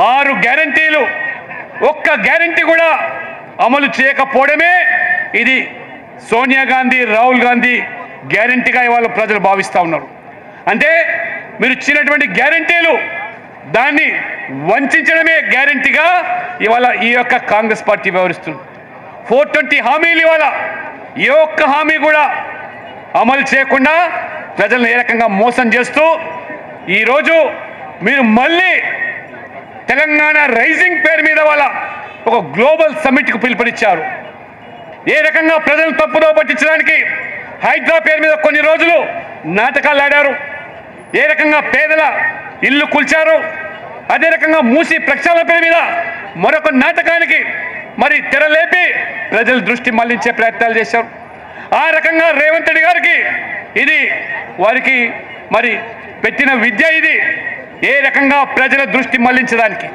6 గ్యారెంటీలు ఒక్క గ్యారెంటీ కూడా అమలు చేయకపోవడమే ఇది సోనియా గాంధీ రాహుల్ గాంధీ గ్యారెంటీగా ఇవాళ ప్రజలు భావిస్తూ ఉన్నారు. అంటే మీరు ఇచ్చినటువంటి గ్యారెంటీలు దాన్ని వంచడమే గ్యారెంటీగా ఇవాళ ఈ యొక్క కాంగ్రెస్ పార్టీ వ్యవహరిస్తుంది. 420 హామీలు ఇవాళ ఏ ఒక్క హామీ కూడా అమలు చేయకుండా ప్రజలను ఏ రకంగా మోసం చేస్తూ ఈరోజు మీరు మళ్ళీ తెలంగాణ రైజింగ్ పేరు మీద వాళ్ళ ఒక గ్లోబల్ సమ్మిట్కు పిలుపునిచ్చారు. ఏ రకంగా ప్రజలను తప్పుదో పట్టించడానికి హైడ్రా పేరు మీద కొన్ని రోజులు నాటకాలు ఆడారు. ఏ రకంగా పేదల ఇల్లు కూల్చారు. అదే రకంగా మూసి ప్రక్షాళన పేరు మీద మరొక నాటకానికి మరి తెరలేపి ప్రజల దృష్టి మళ్లించే ప్రయత్నాలు చేశారు. ఆ రకంగా రేవంత్ రెడ్డి గారికి ఇది వారికి మరి పెట్టిన విద్య ఇది ఏ రకంగా ప్రజల దృష్టి మళ్లించడానికి.